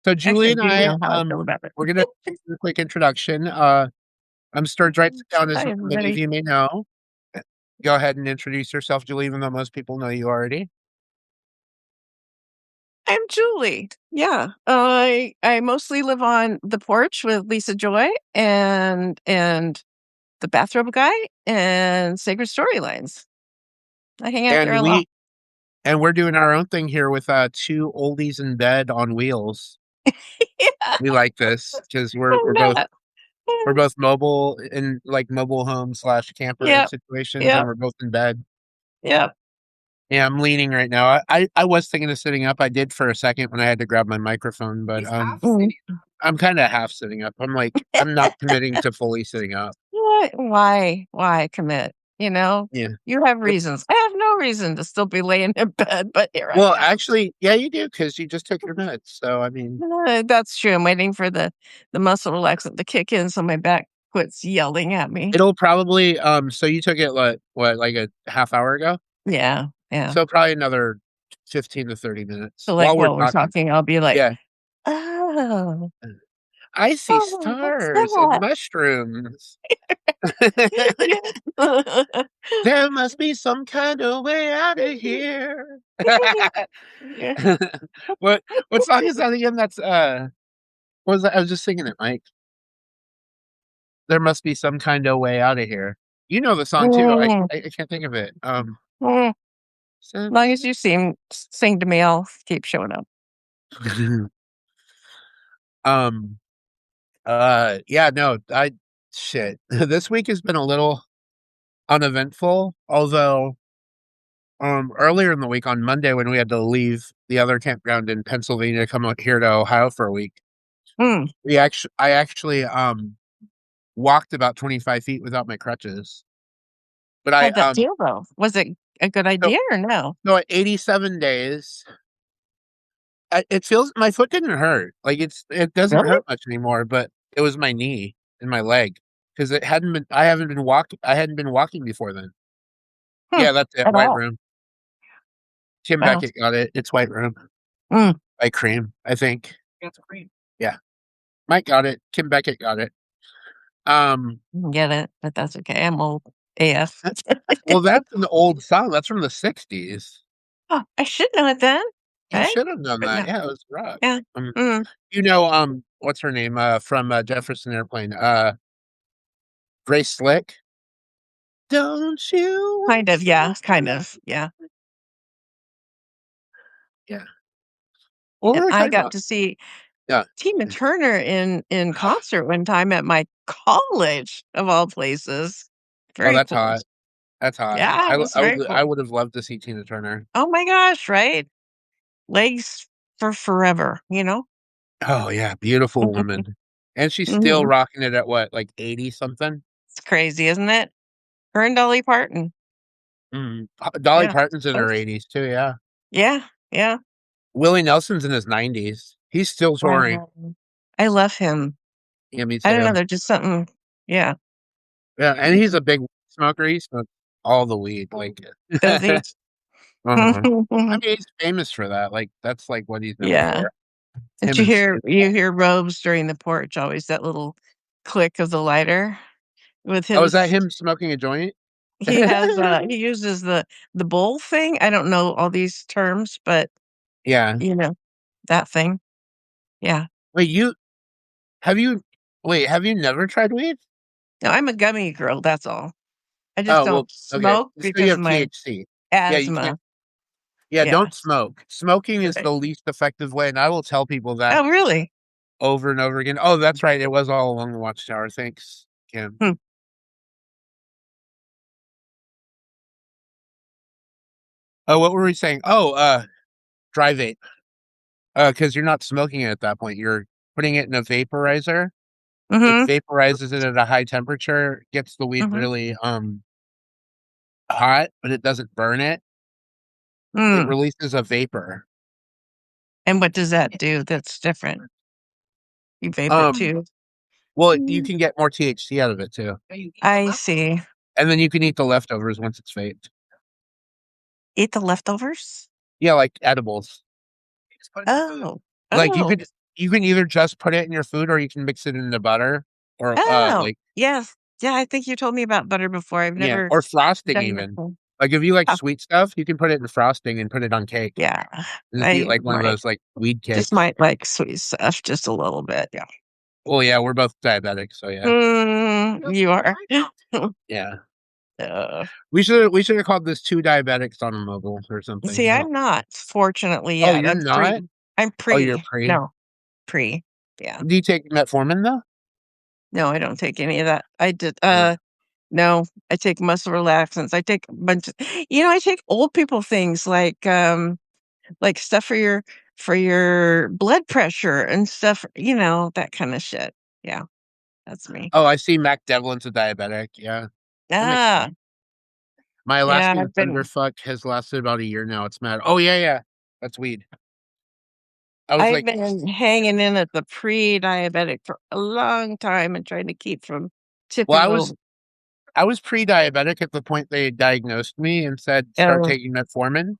So Julie Actually, I and do I, know how I feel about it. we're gonna do a quick introduction. I'm Sturg Writes It Down, as Hi, many of everybody. you may know. Go ahead and introduce yourself, Julie, even though most people know you already. I'm Julie. Yeah, I mostly live on the porch with Lisa Joy and the bathrobe guy and Sacred Storylines. I hang out there And a lot. we're doing our own thing here with two oldies in bed on wheels. Yeah, We like this because we're I'm both not. mobile in like mobile home slash camper Yep, situations, and yep, we're both in bed. yep. Yeah, I'm leaning right now. I was thinking of sitting up. I did for a second when I had to grab my microphone, but Mm. I'm kind of half sitting up. I'm not committing to fully sitting up. What? Why commit? Yeah. You have Yep. reasons. I have no reason to still be laying in bed, but here I Well, am. actually, yeah, you do because you just took your meds. So I mean, That's true. I'm waiting for the muscle relaxant to kick in so my back quits yelling at me. it'll probably so you took it like a half hour ago? Yeah, yeah. So probably another 15 to 30 minutes So, like, while we're while we're talking. talking, I'll be like, Yeah. "Oh, I see oh, what's stars and that?" mushrooms. Yeah. There must be some kind of way out of here. Yeah. What what song is that again? That's what was that? I was just singing it, Mike. There must be some kind of way out of here. You know the song too. Mm, I can't think of it. mm. So- Long as you sing to me, I'll keep showing up. um yeah, no, I shit. This week has been a little uneventful, although earlier in the week on Monday when we had to leave the other campground in Pennsylvania to come out here to Ohio for a week, Mm. I actually walked about 25 feet without my crutches. But I How'd that feel, though? Was it a good so idea or no? no at 87 days, it feels my foot didn't hurt. Like it doesn't Really? hurt much anymore, but it was my knee and my leg because it hadn't been I hadn't been walking before then. Hmm, Yeah, that's it. at White all. room. Tim Wow. Beckett got it. It's white room Mm. by Cream, I think. Yeah. Mike got it. Kim Beckett got it. Get it, but that's okay. I'm old AF. Well, that's an old song. That's from the 60s. Oh, I should know it then. You Okay. should have done But that. no. Yeah, it was rock. Yeah. Um, Mm. what's her name? From Jefferson Airplane. Grace Slick. Don't you want Kind of, yeah, kind something? of, yeah. Yeah. What And were we I talking got about? to see Yeah. Tina Turner in concert one time at my college, of all places. Oh, Very that's cool. hot. That's hot. Yeah, it was very I cool. would have loved to see Tina Turner. Oh my gosh, right? Legs for forever, you know? Oh yeah, beautiful woman. And she's still Mhm. rocking it at what, like 80 something? It's crazy, isn't it? Her and Dolly Parton. Dolly Yeah. Parton's in her Both. 80s too, yeah. Yeah, yeah. Willie Nelson's in his 90s. He's still touring. Wow. I love him. Yeah, me I don't know, too. there's just something, yeah. Yeah, and he's a big smoker. He smokes all the weed, like Does he? uh-huh. I mean, he's famous for that. Like that's like what he's known Yeah. for. Did Him you and hear Snoop. you hear Robes during the porch, always that little click of the lighter with Oh, is that his him smoking a joint? he has, he uses the bowl thing. I don't know all these terms, but, Yeah. you know, that thing. Yeah. Wait, have you have you never tried weed? No, I'm a gummy girl, that's all. I just Oh, don't well, okay. smoke So you because have of my THC. Yeah, you can't. asthma. Yeah, Yeah. don't smoke. Smoking is Right. the least effective way, and I will tell people that Oh, really? over and over again. Oh, that's right. It was all along the Watchtower. Thanks, Kim. Hmm. Oh, what were we saying? Oh, dry vape. Because you're not smoking it at that point. You're putting it in a vaporizer. It Mhm. vaporizes it at a high temperature, gets the weed Mhm. really hot, but it doesn't burn it. It Mm. releases a vapor. And what does that do that's different? You vape it Um, too? well, you Mm. can get more THC out of it too. I see. And then you can eat the leftovers once it's vaped. Eat the leftovers? Yeah, like edibles. Oh. Like you Oh. could you can either just put it in your food or you can mix it in the butter or Oh, like yes. Yeah, I think you told me about butter before. I've yeah, never or frosting done that even. before. Like if you like Oh, sweet stuff, you can put it in frosting and put it on cake. yeah. And just eat I like one of might those like weed just cakes. might like sweet stuff just a little bit. Yeah. Well, yeah, we're both diabetic, so yeah. You are. Yeah. Uh, We should have called this two diabetics on a mobile or something. see, I don't I'm not, fortunately, Oh, yet. you're I'm not? pre. I'm Oh, you're pre. pre. No, pre. Yeah. Do you take metformin though? No, I don't take any of that. I did. Uh, No, I take muscle relaxants. I take a bunch of, I take old people things like stuff for your blood pressure and stuff, that kind of shit. Yeah, that's me. oh, I see Mac Devlin's a diabetic. Yeah, that makes Ah, sense. My yeah, Alaskan I've been Thunderfuck has lasted about a year now. It's mad. Oh yeah, yeah. That's weed. I was I've like, been hanging in at the pre-diabetic for a long time and trying to keep from well, tipping over. I was pre-diabetic at the point they diagnosed me and said start Oh, taking metformin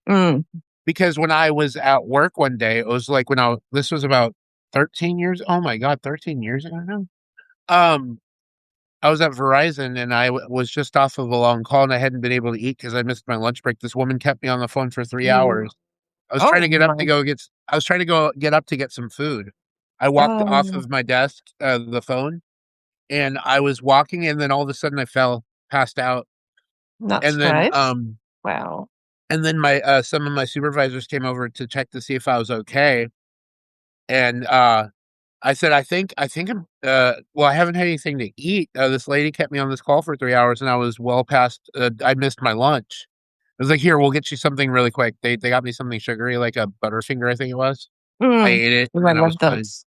mm, because when I was at work one day, it was like this was about 13 years. Oh my God, 13 years ago now. Um, I was at Verizon and was just off of a long call and I hadn't been able to eat because I missed my lunch break. This woman kept me on the phone for 3 hours. oh my, I was trying to go get up to get some food. I walked off oh, of my desk, the phone, and I was walking, and then all of a sudden I fell, passed out, not and then surprised. Wow. my some of my supervisors came over to check to see if I was okay, and I said I think I'm well I haven't had anything to eat. This lady kept me on this call for 3 hours, and I was well past. I missed my lunch. I was like, here, we'll get you something really quick. They got me something sugary, like a Butterfinger, I think it was. I Mm, ate it, oh, and I then I was love fine. those.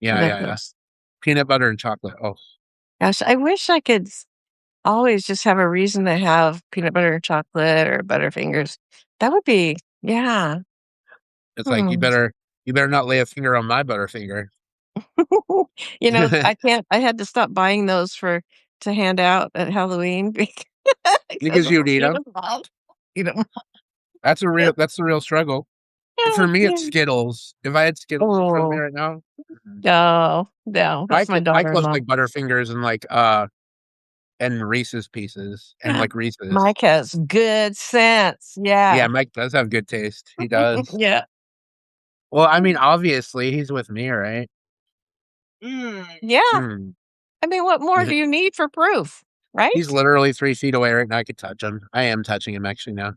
I Yeah, love yeah, yeah. those. Peanut butter and chocolate. Oh, Gosh, I wish I could always just have a reason to have peanut butter and chocolate or Butterfingers. That would be, yeah. it's like Hmm. you better not lay a finger on my Butterfinger I can't. I had to stop buying those to hand out at Halloween because because of you'd eat you them. know, you know. That's the real struggle. For me, it's Skittles. If I had Skittles in front of me Oh right now, no, no, that's my Michael's daughter-in-law. like Butterfingers and like and Reese's Pieces and like Reese's. Mike has good sense. Yeah, Yeah, Mike does have good taste. He does. yeah, Well, I mean, obviously he's with me, right? yeah. Hmm. I mean, what more do you need for proof, He's right? literally 3 feet away right now. I could touch him. I am touching him actually now.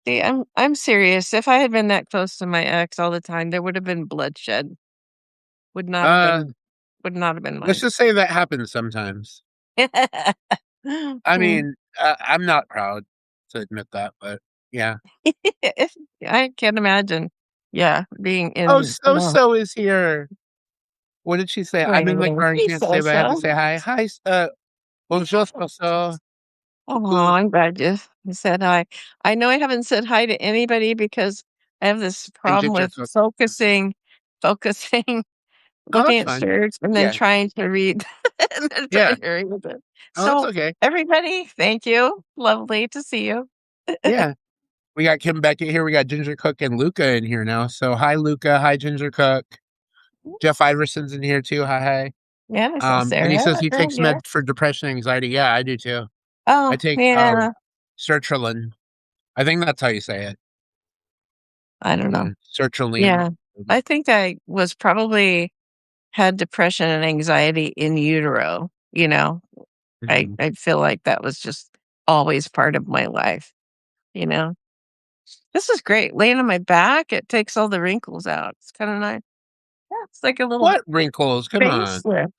See, I'm serious. If I had been that close to my ex all the time, there would have been bloodshed. Would not have Uh, been would not have been let's mine. just say that happens sometimes. I Hmm. mean, I'm not proud to admit that, but yeah. I can't imagine. Yeah, being Oh, in so is here. What did she say? I'm wait a in the minute. car and He can't say, says but I have to so. say hi. Hi, bonjour, so. Oh, I'm glad you said hi. I know I haven't said hi to anybody because I have this And problem ginger with cook. focusing, Oh, looking that's at fine. Sturgs and then Yeah, trying to read and then yeah. trying to read it. Oh, that's So, okay. everybody, thank you. Lovely to see you. Yeah. We got Kim Beckett here. We got Ginger Cook and Luca in here now. So hi, Luca. Hi, Ginger Cook. Jeff Iverson's in here too. Hi, hi. Yeah, I saw And he Sarah says he takes earlier. med for depression and anxiety. Yeah, I do too. I Oh, take yeah. sertraline. I think that's how you say it. I don't know. Yeah, sertraline. Yeah. I think I was probably had depression and anxiety in utero, Mhm. I feel like that was just always part of my life, you know? This is great. Laying on my back, it takes all the wrinkles out. It's kinda nice. Yeah, it's like a little What wrinkles? Come on. facelift,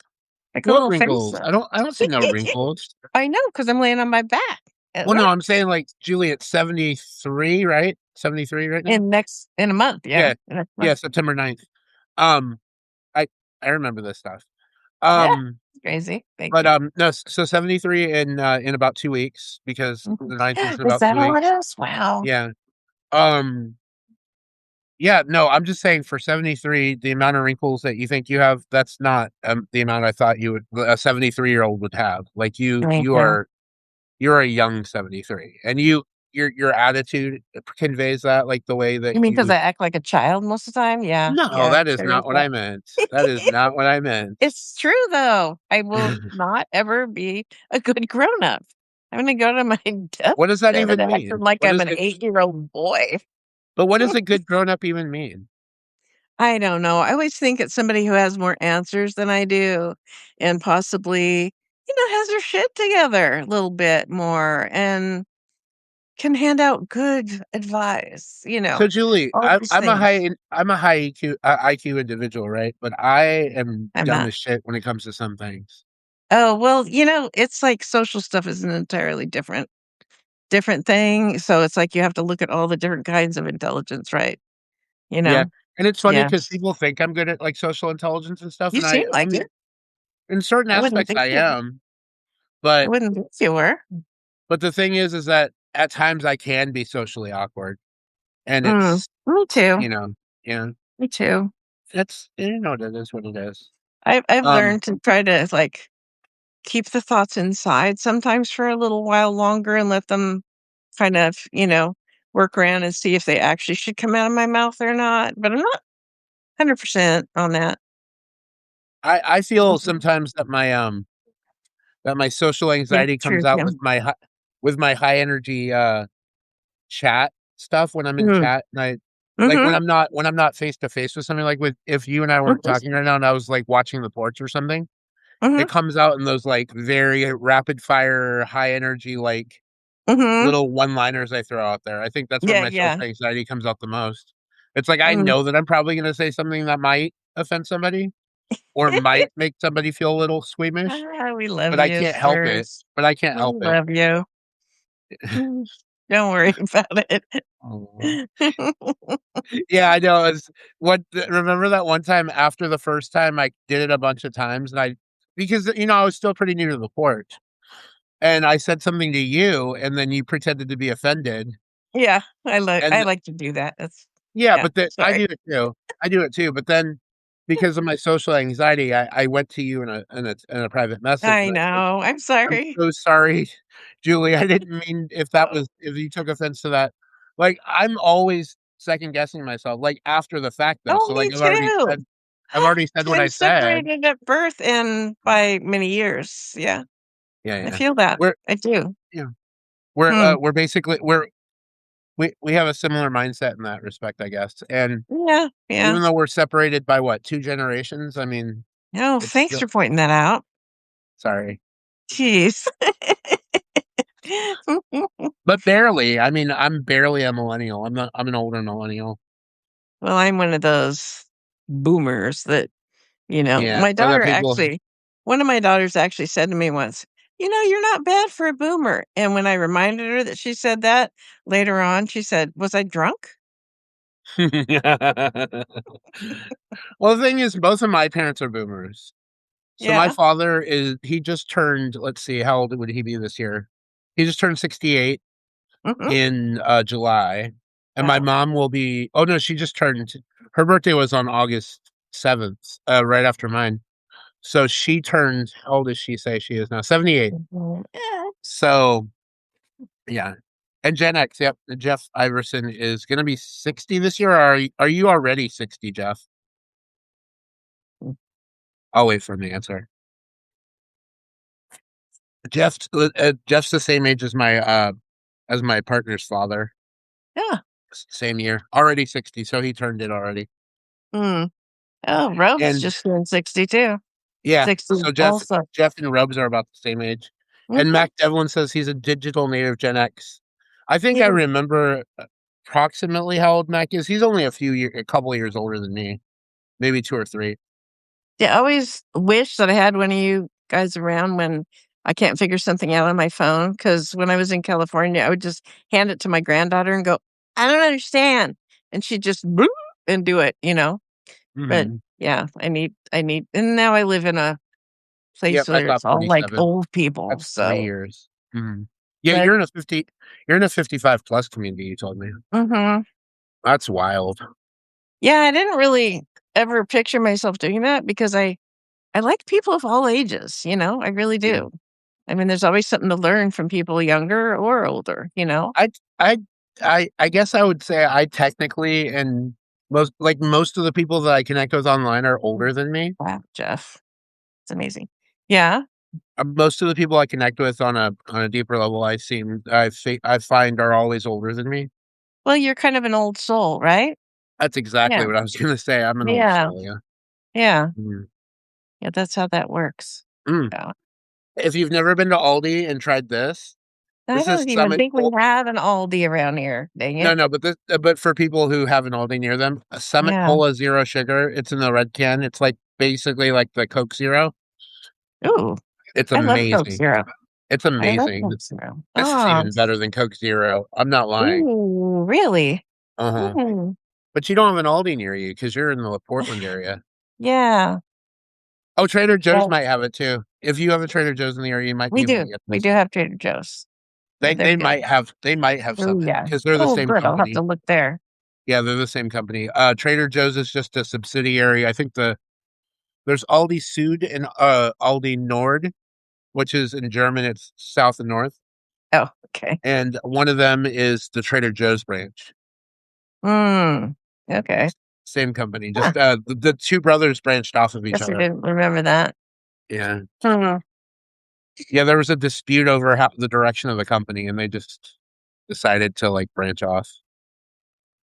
like a What little wrinkles? facelift. I don't see no wrinkles. I know, because 'cause I'm laying on my back at Well, no, work I'm saying like Juliet's 73, right? 73 right now? in a month, yeah, Yeah. in next Yeah, month. September 9th. Um, I I remember this stuff. Yeah, Um, it's crazy. Thank but you. no, so 73 in about 2 weeks because Mhm. the 9th is in Is about that two all it weeks. is? Wow. Yeah. Um, yeah, no, I'm just saying for 73, the amount of wrinkles that you think you have, that's not the amount I thought a 73-year-old would have. Like Thank you. you're a young 73. And your attitude conveys that, like the way that You mean because you. I act like a child most of the time? Yeah, No, yeah, that is there is not what that. I meant. That is not what I meant. It's true, though. I will not ever be a good grown-up. I'm gonna go to my What does that deathbed even acting mean? like What I'm is an it? 8-year-old boy. But what does a good grown up even mean? I don't know. I always think it's somebody who has more answers than I do and possibly, has their shit together a little bit more and can hand out good advice, So Julie, all these things. I'm a high IQ individual, right? But I am I'm dumb not. as shit when it comes to some things. Oh, well, it's like social stuff is an entirely different thing. So it's like you have to look at all the different kinds of intelligence, right? You Yeah, know? and it's funny because Yes. people think I'm good at like social intelligence and stuff, You and seem I like mean, it. in certain I wouldn't aspects, think I you am. I But wouldn't think you were. the thing is that at times I can be socially awkward, and Mm, it's me too. you know, yeah, Me too. it's it is what it is. I've Um, learned to try to like keep the thoughts inside sometimes for a little while longer and let them kind of, work around and see if they actually should come out of my mouth or not. But I'm not 100% on that. I feel Mhm. sometimes that my social Yeah, anxiety comes true. out Yeah. with my high energy chat stuff when I'm in Mm. chat, and I like Mhm. when I'm not face to face with something, like with if you and I weren't Mhm. talking right now and I was like watching the porch or something, Mhm. it comes out in those like very rapid fire, high energy, like Mhm. little one liners I throw out there. I think that's where Yeah, my social yeah. anxiety comes out the most. It's like I Mm. know that I'm probably gonna say something that might offend somebody or might make somebody feel a little squeamish, We love but I you, can't help it. Sturs. But I can't We help it. love you. Mm. Don't worry about it. Oh. Yeah, I know, it's remember that one time after the first time I did it a bunch of times and I because, I was still pretty new to the porch, and I said something to you, and then you pretended to be offended, Yeah, I and like to do that. That's yeah, yeah, but then I sorry. do it too. I do it too, but then because of my social anxiety, I went to you in a private message, I and I said, know. I'm "I'm sorry. so sorry, Julie, I didn't mean if you took offense to that." Like, I'm always second guessing myself, like, after the fact, though, Oh, so, like, me too. I've already said what I'm I said. separated at birth and by many years. Yeah, Yeah, I yeah. feel that. We're I do. yeah, Hmm. we're basically we have a similar mindset in that respect, I guess, and Yeah, yeah. even though we're separated by what, 2 generations, I mean, Oh, it's thanks still for pointing that out. sorry. Jeez. But barely, I mean, I'm barely a millennial, I'm an older millennial. Well, I'm one of those boomers that, Yeah, my or that daughter people actually one of my daughters actually said to me once, "You're not bad for a boomer." And when I reminded her that she said that, later on, she said, "Was I drunk?" Well, the thing is, both of my parents are boomers. So my Yeah. father he just turned, let's see, how old would he be this year? He just turned 68 Mhm. in, July, and my Oh. mom will be oh, no, she just turned her birthday was on August 7th, right after mine. So she turned how old does she say she is now? 78. Mhm. Yeah. So, yeah. And Gen X, yep, Jeff Iverson is gonna be 60 this year, or are you already 60, Jeff? I'll wait for the answer. Jeff's the same age as my partner's father. Yeah. Same year. Already 60, so he turned it already. Mm. Oh, Robes And just turned 62. yeah, 60 so also. Jeff and Robes are about the same age. And Mhm. Mac Devlin says he's a digital native Gen X. I think I Yeah. remember approximately how old Mac is. He's only a couple years older than me, maybe 2 or 3. Yeah, I always wish that I had one of you guys around when I can't figure something out on my phone. Because when I was in California, I would just hand it to my granddaughter and go, "I don't understand," and she'd just "Bloop," and do it. But, Mhm. yeah, I need and now I live in a place Yep, I where thought it's all, like, 47. old people, That's 3 so years. Mhm. Yeah, but you're in a 55 plus community, you told me. Mhm. That's wild. Yeah, I didn't really ever picture myself doing that because I like people of all ages, I really Yeah. do. I mean, there's always something to learn from people younger or older, you know? I I I guess I would say I technically and most of the people that I connect with online are older than me. Wow, Jeff. It's amazing. Yeah. Most of the people I connect with on a deeper level, I find are always older than me. Well, you're kind of an old soul, right? That's exactly Yeah. what I was gonna say. I'm an old Yeah. soul, yeah. Yeah. Mhm. Yeah, that's how that works. Mm. Yeah. If you've never been to Aldi and tried I this is don't even Summit think we Pol have an Aldi around here, dang no, it. no, but for people who have an Aldi near them, a Summit Yeah. Cola Zero Sugar, it's in the red can. It's like basically like the Coke Zero. Ooh, It's I love Coke amazing. Zero. It's I love amazing. Coke Zero. This is Oh, even better than Coke Zero. I'm not lying. ooh, really? Uh-huh. Mm, But you don't have an Aldi near you because 'cause you're in the Portland area. yeah. Oh, Trader Joe's Yeah, might have it too. If you have a Trader Joe's in the area, you might be we able to do. get We this. do have Trader Joe's. Yeah, they're good. They might have Oh, something yeah. because they're the Oh, same good. I'll have company. to look there. Yeah, they're the same company. Trader Joe's is just a subsidiary. I think there's Aldi Süd and Aldi Nord, which is in German, it's south and north. Oh, okay. And one of them is the Trader Joe's branch. Mm, okay. Same company. Huh. Just the two brothers branched off of each Guess I other. didn't remember that. Yeah. Mhm. Yeah, there was a dispute over how the direction of the company and they just decided to like branch off.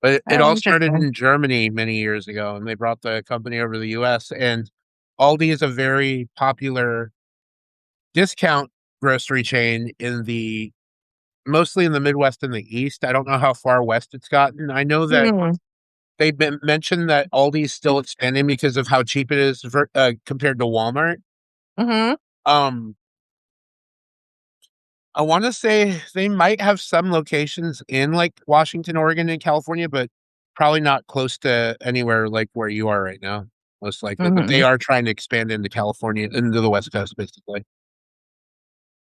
But it Oh, all started interesting. in Germany many years ago and they brought the company over to the US and Aldi is a very popular discount grocery chain in the mostly in the Midwest and the East. I don't know how far west it's gotten. I know that Mm, they've been mentioned that Aldi's still expanding because of how cheap it is compared to Walmart. mhm. Um, I want to say they might have some locations in like Washington, Oregon, and California, but probably not close to anywhere like where you are right now, most likely. But they Mhm. are trying to expand into California, into the West Coast, basically.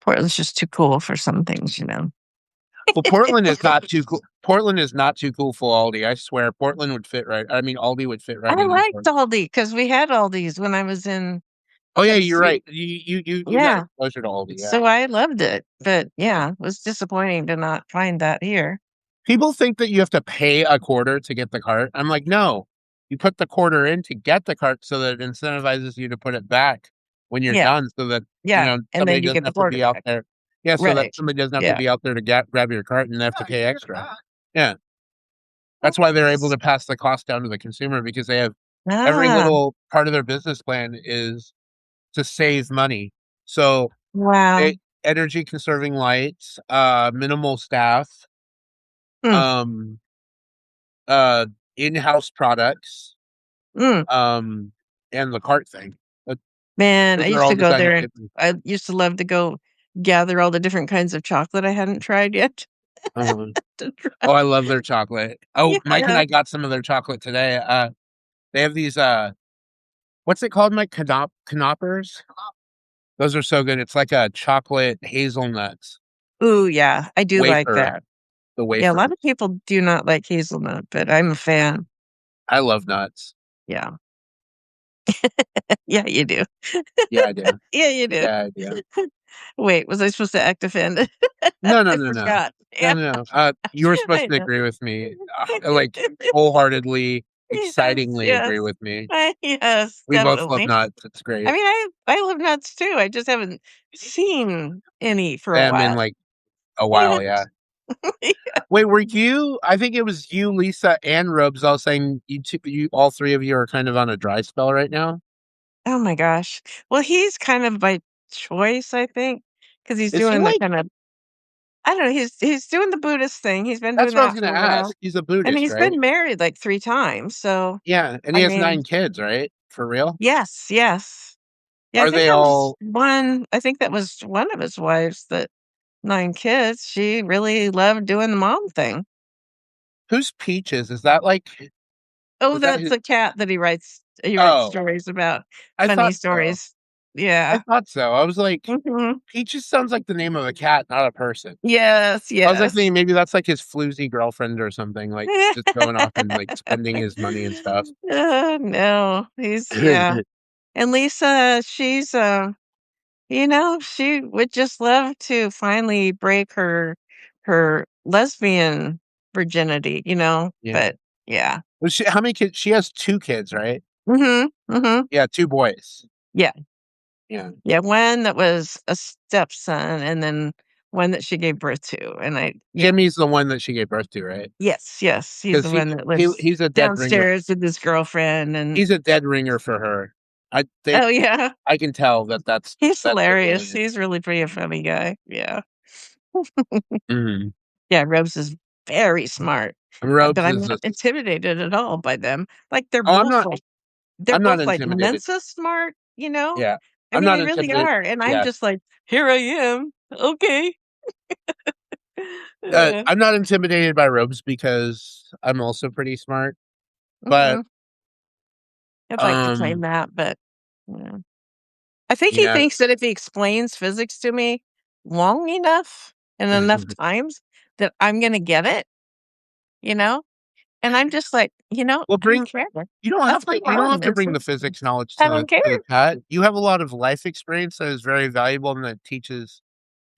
Portland's just too cool for some things, you know? Well, Portland is not too cool. Portland is not too cool for Aldi. I swear, Portland would fit right. I mean, Aldi would fit right I in. liked Aldi because we had Aldi's when I was in, Oh yeah, let's you're see. right. You got Yeah. exposure to Aldi. Yeah. So I loved it. But Yeah. yeah, it was disappointing to not find that here. People think that you have to pay a quarter to get the cart. I'm like, no, you put the quarter in to get the cart so that it incentivizes you to put it back when you're Yeah. done, so that Yeah. And somebody then you doesn't get the have to be out quarterback. there. Yeah, so that Right. somebody doesn't have to Yeah. be out there to grab your cart and have to pay extra. Yeah, that's why they're able to pass the cost down to the consumer because they have every Ah, little part of their business plan is to save money. So wow. they energy conserving lights, minimal staff, Mm, um, uh, in-house products, mm. um, and the cart thing. But Man, I those are used all to go designed to there and save money. I used to love to go gather all the different kinds of chocolate I hadn't tried yet Uh-huh. to try. Oh, I love their chocolate. Oh, Mike and Yeah. I got some of their chocolate today. They have these, what's it called, Mike? Knoppers? Those are so good. It's like a chocolate hazelnuts Ooh, yeah. I do like wafer, that. the Yeah, a wafers. lot of people do not like hazelnut, but I'm a fan. I love nuts. Yeah. Yeah, you do. Yeah, I do. Yeah, you do. Yeah, I do. Wait, was I supposed to act offended? No, no, I no, no. forgot. No, Yeah, no, no. You were supposed I to know. agree with me, like, wholeheartedly, Yes, excitingly agree yes. with me. Yes, We both love definitely. nuts. It's I great. mean, I love nuts too, I just haven't seen any for a Them in, while. like, a Yeah. while, yeah. Wait, were you I think it was you, Lisa, and Robes all saying you all 3 of you are kind of on a dry spell right now? Oh my gosh. Well, he's kind of by choice, I think, because he's Is he doing the like kind of I don't know, he's doing the Buddhist thing, he's been doing that's what I was that gonna for a while, ask. He's a and Buddhist, he's right? been married, like, 3 times, so, Yeah, and he I has mean 9 kids, right? For real? yes, yes. Yeah, Are they all I think that was one of his wives that 9 kids, she really loved doing the mom thing. who's Peaches? Is that like Oh, is that that's his a cat that he writes Oh, stories about, I funny thought so. stories. I Yeah. thought so. I was like, Mhm. Peaches sounds like the name of a cat, not a person. Yes, I was like yes. thinking maybe that's like his floozy girlfriend or something, like, just going off and, like, spending his money and stuff. No, he's yeah. And Lisa, She would just love to finally break her lesbian virginity, Yeah. but yeah. Well, how many kids? She has 2 kids, right? Mhm, mhm. Yeah, 2 boys. Yeah, Yeah. yeah, one that was a stepson and then one that she gave birth to, and yeah. Jimmy's the one that she gave birth to, right? Yes, yes, he's Because the one that lives he's a dead ringer. downstairs with his girlfriend and He's a dead ringer for her. I they oh, yeah. I can tell that He's that's what that hilarious. is. He's really pretty a funny guy. Yeah. Mhm. Yeah, Rose is very smart, but Robes I'm is not this intimidated at all by them. Like, Oh, they're I'm not both, like, intimidated. Mensa smart? Yeah. I I'm mean, not they really intimidated. are, and I'm Yeah. just like, "Here I am. Okay." Uh, I'm not intimidated by robes because I'm also pretty smart, but, mhm. I'd like to claim um, that, but, yeah. I think he yeah. thinks that if he explains physics to me long enough and enough times that I'm gonna get it, you know? And I'm just like, Well, "I don't bring care. That's my you don't have problem, to is bring the physics. physics knowledge I don't care." to the chat. You have a lot of life experience that is very valuable and that teaches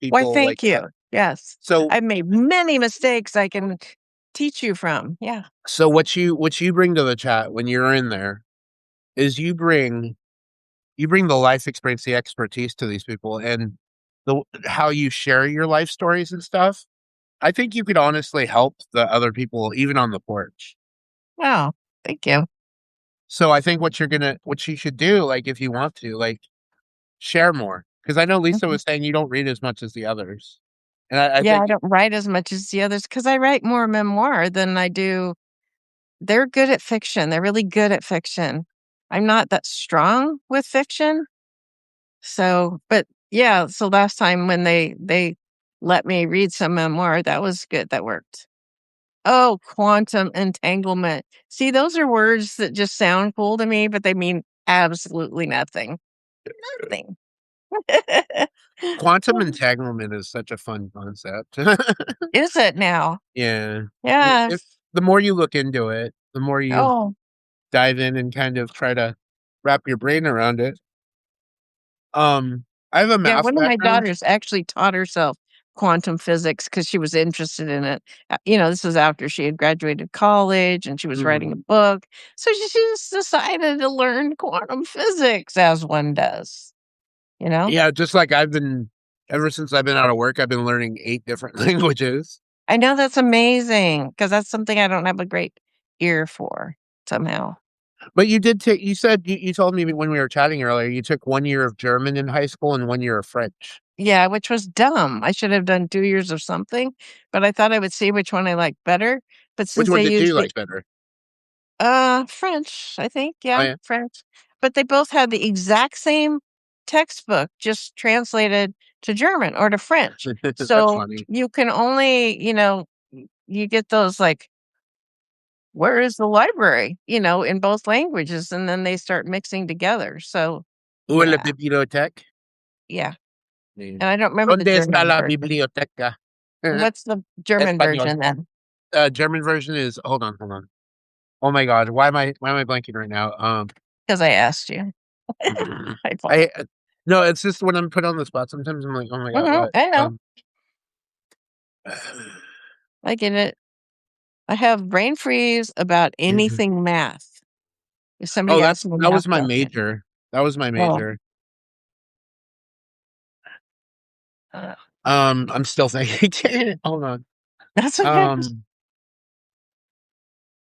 Why, people, like, thank you. Yes. so I've made many mistakes I can teach you from. Yeah. what you bring to the chat when you're in there is you bring the life experience, the expertise to these people and the how you share your life stories and stuff. I think you could honestly help the other people even on the porch. Oh, thank you. So I think what you should do, like, if you want to, like, share more. Because I know Lisa Mhm. was saying you don't read as much as the others. And I Yeah, think I don't write as much as the others because I write more memoir than I do. They're good at fiction. They're really good at fiction. I'm not that strong with fiction. So, but yeah, so last time when they let me read some memoir, that was good. That worked. Oh, quantum entanglement. See, those are words that just sound cool to me, but they mean absolutely nothing. Nothing. quantum entanglement is such a fun concept. Is it now? Yeah. If Yes. the more you look into it, the more you Oh, dive in and kind of try to wrap your brain around it. I have a yeah. math One of my background. daughters actually taught herself quantum physics because she was interested in it. This was after she had graduated college and she was writing Mhm. a book. So she just decided to learn quantum physics as one does, you know? Yeah, just like ever since I've been out of work, I've been learning 8 different languages. I know that's amazing because that's something I don't have a great ear for somehow. But you did take you said you told me when we were chatting earlier, you took 1 year of German in high school and 1 year of French. Yeah, which was dumb. I should have done 2 years of something, but I thought I would see which one I liked better. But Which since one they did you used the like better? French, I think, Oh, yeah, yeah. French. But they both had the exact same textbook, just translated to German or to French. That's So funny. you can only, you get those like, where is the library, in both languages, and then they start mixing together. So Où est la yeah, bibliothèque? yeah. Yeah. And I don't remember the ¿Dónde está German la version. biblioteca? What's the German Español. version then? German version is hold on. Oh my god, why am I blanking right now? Because I asked you. I apologize. I no, it's just when I'm put on the spot, sometimes I'm like, "Oh my god, Mhm, what?" I know. I get it. I have brain freeze about anything math. If somebody Oh, asks me a that math was my question. major. That was my Oh, major. uh, I'm still thinking. Hold on. that's okay. Um,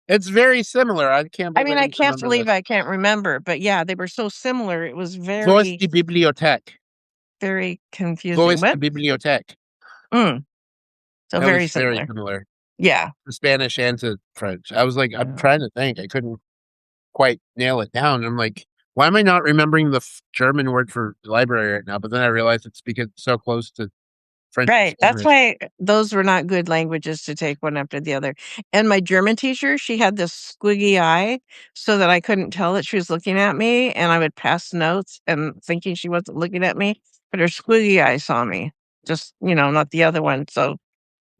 it's very similar. I can't I believe I mean, I didn't can't remember believe this. I can't remember, but yeah, they were so similar. It was Wo ist very, die Bibliothek? very Wo confusing. ist die What? Bibliothek? Mm, so That very was very similar. similar Yeah. to Spanish and to French. I was like, I'm Uh, trying to think. I couldn't quite nail it down. I'm like, why am I not remembering the German word for library right now? But then I realized it's because it's so close to French and Right. That's Spanish. why those were not good languages to take one after the other. And my German teacher, she had this squiggy eye so that I couldn't tell that she was looking at me. And I would pass notes and thinking she wasn't looking at me, but her squiggy eye saw me, just, not the other one. So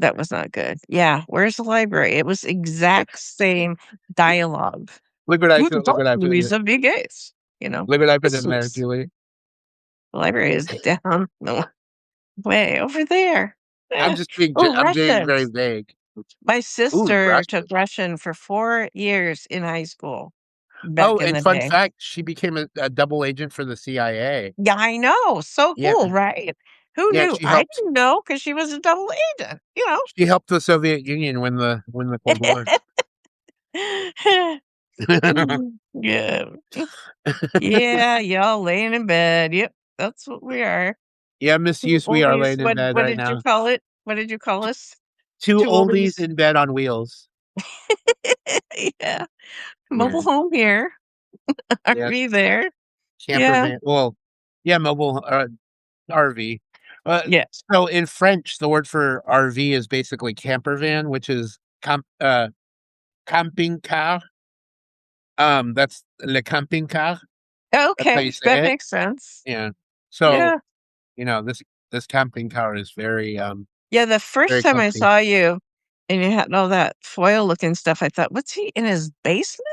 that was not good. Yeah. Where's the library? It was exact same dialogue. Guten Look Tag, what I put. Louisa, wie geht's? Look what I put in there, Jesus. Julie. The library is down the way over there. I'm Eh. just being Oh, I'm being Russian. very vague. My Ooh, sister took Russian. Russian for 4 years in high school back Oh, in and the fun day. fact, she became a double agent for the CIA. Yeah, I know. So Yeah, cool, right? Who yeah, knew? I didn't know because she was a double agent, you know? she helped the Soviet Union win the Cold War. Yeah. Yeah, y'all laying in bed. Yep, that's what we are. Yeah, 2 misuse, we are oldies. laying in bed What right did you now. call it? What did you call us? 2 2 oldies oldies? in bed on wheels. Yeah. Yeah, Mobile home here. Are yeah, we there? camper Yeah. van well, yeah, mobile, RV. Uh, Yeah. so in French, the word for RV is basically camper van, which is camping-car. That's le camping-car. That's how Okay, you say that it. makes sense. Yeah. So, Yeah. this camping-car is Yeah, the first very time I comfy. saw you and you had all that foil looking stuff, I thought, "What's he in his basement?"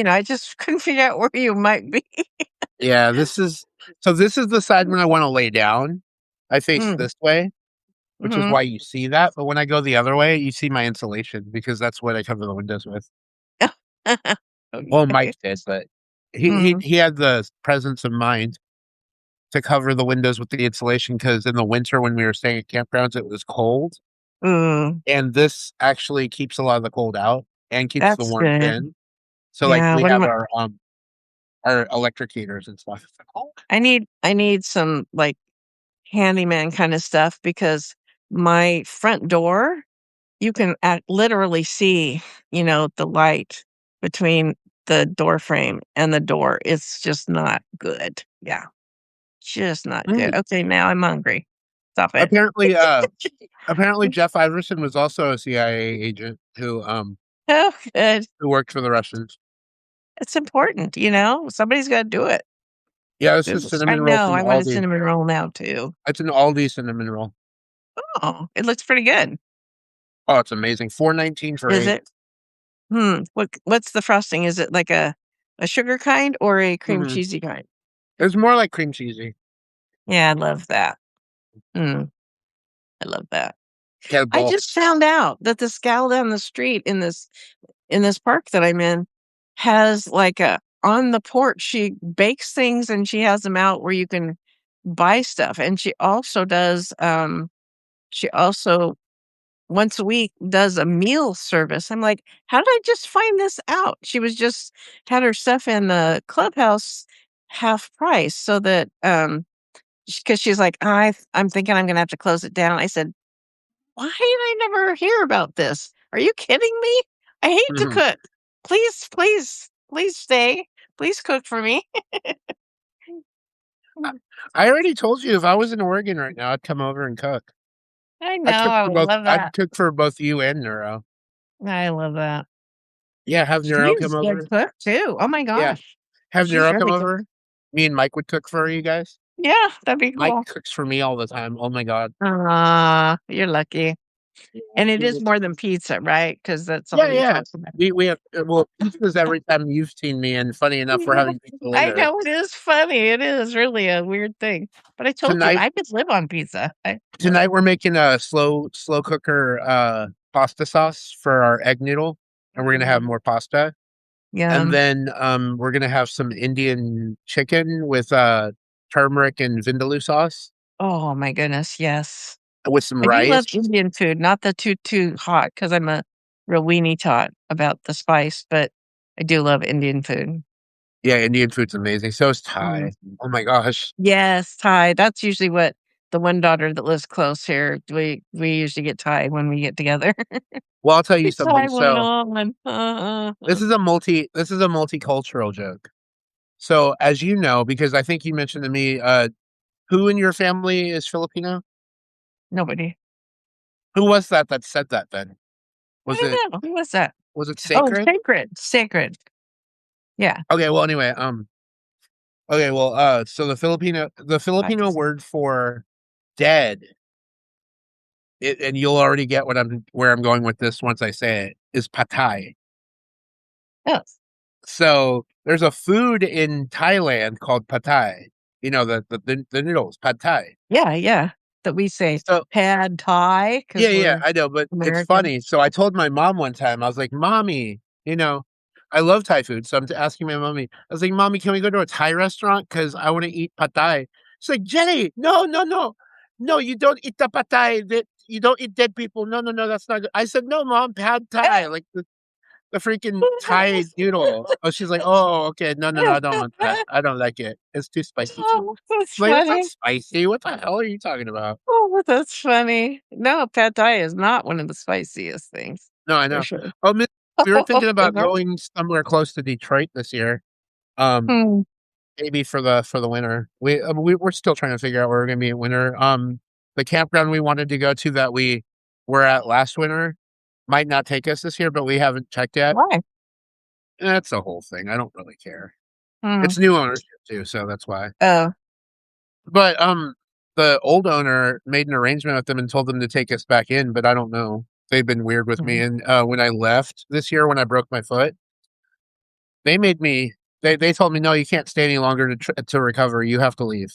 I just couldn't figure out where you might be. Yeah, this is the side when I wanna lay down. I face Mm, this way, which is mhm. why you see that, but when I go the other way, you see my insulation because that's what I cover the windows with. Well, Okay. Mike did, but Mm, he had the presence of mind to cover the windows with the insulation because in the winter when we were staying at campgrounds, it was cold, mm, and this actually keeps a lot of the cold out and keeps the that's warmth good. in. So, like, Yeah, we when have my our electric heaters and stuff. I need some, like, handyman kinda stuff because my front door, you can literally see, the light between the door frame and the door. It's just not good. Yeah, just not good. Mm. Okay, now I'm hungry. Stop it. Apparently, apparently Jeff Iverson was also a CIA agent Oh, good. who worked for the Russians. It's important, somebody's gotta do it. Yeah, this is 'Cause I cinnamon roll know, from I want a Aldi. cinnamon roll now too. It's an Aldi cinnamon roll. Oh, it looks pretty good. Oh, it's amazing. 4.19 for Is 8. it? What's the frosting? Is it like a sugar kind or a cream Mhm. cheesy kind? It's more like cream cheesy. Yeah, I love that. Mm, I love that. Get I both. just found out that this gal down the street in this park that I'm in has like a on the porch, she bakes things and she has them out where you can buy stuff. And she also once a week does a meal service. I'm like, how did I just find this out? She was just had her stuff in the clubhouse half price so that because she's like, I'm thinking I'm gonna have to close it down. I said, why did I never hear about this? Are you kidding me? I hate to Mhm. cook. Please, please, please stay. Please cook for me. I I already told you if I was in Oregon right now, I'd come over and cook. I know. I would love I'd that. cook for both you and Neuro. I love that. Yeah, have Neuro come She's a over. good cook too. Oh my Yeah, gosh. have She's Neuro come really good. over. Me and Mike would cook for you guys. Yeah, that'd be Mike cool. cooks for me all the time. Oh my god. You're lucky. And it is more than pizza, right? Because that's Yeah, all you yeah. talk about. We have well, pizza's every time you've seen me, and funny enough, we're having pizza I later. know it is funny. It is really a weird thing. But I told you Tonight I could live on pizza. I would. tonight we're making a slow cooker, pasta sauce for our egg noodle, and we're gonna have Mm, more pasta. And yum. then, we're gonna have some Indian chicken with, turmeric and vindaloo sauce Oh my goodness, yes. with some I do love rice. Indian food, not the too hot because 'cause I'm a real weenie tot about the spice, but I do love Indian food. Yeah, Indian food's amazing. So is Mm. Thai. Oh my gosh. Yes, Thai. That's usually what the one daughter that lives close here, we usually get Thai when we get together. Well, I'll tell you It's something. Thai went So, on. this is a multicultural joke. So, as you know, because I think you mentioned to me, who in your family is Filipino? Nobody. Who was that said that then? I Was don't know. Who was that? it Oh, Sacred? Sacred. Sacred. Yeah. Okay, well, anyway, okay, well, so the Filipino Pakis word for dead, and you'll already get where I'm going with this once I say it, is patay. Oh. So, there's a food in Thailand called patay. the noodles, pad thai. Yeah, yeah. That we say So pad thai yeah, because yeah, we're I know, but it's American. funny. So I told my mom one time, I was like, "Mommy, I love Thai food." So I'm asking my mommy, I was like, "Mommy, can we go to a Thai restaurant? Because I want to eat pad thai." She's like, "Jenny, no, no, no, no, you don't eat the pad thai. That you don't eat dead people. No, no, no, that's not good." I said, "No, mom, pad thai, like the freaking Thai noodle." Oh, she's like, "Oh, okay, no, no, no, I don't want that. I don't like it. It's too spicy for me." Oh, that's I'm like, "That's not funny. spicy. What the hell are you talking about?" Oh, that's funny. No, pad thai is not one of the spiciest things, No, I for know. sure. Oh, we were thinking about going somewhere close to Detroit this year. Um, Hmm. maybe for the winter. We're still trying to figure out where we're gonna be in winter. The campground we wanted to go to that we were at last winter might not take us this year, but we haven't checked yet. Why? That's the whole thing. I don't really care. Hmm. It's new ownership too, so that's why. Oh. But the old owner made an arrangement with them and told them to take us back in, but I don't know. They've been weird with me. Mhm. And when I left this year, when I broke my foot, they made me. They told me, no, you can't stay any longer to recover. You have to leave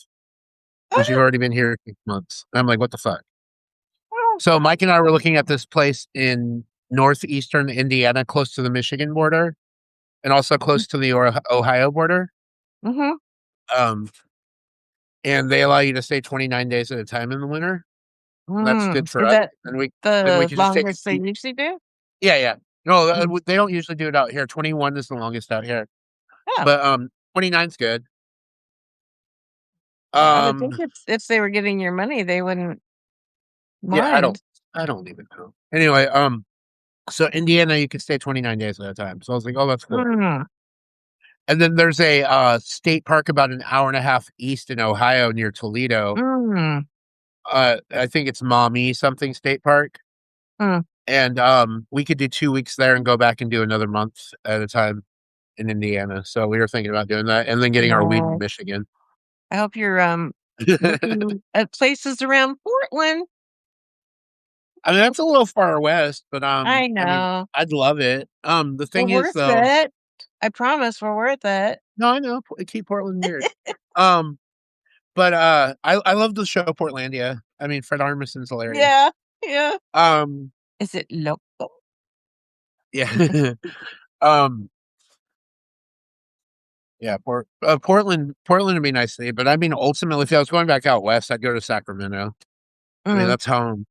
because you've already been here 6 months. And I'm like, what the fuck? So Mike and I were looking at this place in northeastern Indiana, close to the Michigan border, and also close to the Ohio border. Mhm. Um, and they allow you to stay 29 days at a time in the winter. And that's good for Is us. that And we the could just take a longest they few. usually do? Yeah, yeah. No, Mm. they don't usually do it out here. 21 is the longest out here, Yeah. but 29's good. I would think Um, if they were getting your money, they wouldn't yeah, mind. I don't even know. Anyway, so Indiana, you can stay 29 days at a time. So I was like, oh, that's cool. Mm. And then there's a state park about an hour and a half east in Ohio near Toledo. Mm. I think it's Maumee something state park. Mm. And we could do 2 weeks there and go back and do another month at a time in Indiana. So we were thinking about doing that and then getting our weed in Nice. Michigan. I hope you're looking at places around Portland. I mean, that's a little far west, but I I mean, know. I'd love it. The We're thing is worth though, it. I promise we're worth it. no, I know, keep Portland weird. Um, but I love the show Portlandia. I mean, Fred Armisen's hilarious. Yeah. Yeah. Um, Is it local? yeah. um, yeah, Portland would be nice to me, but I mean, ultimately, if I was going back out west, I'd go to Sacramento. I mean, Mm. that's home.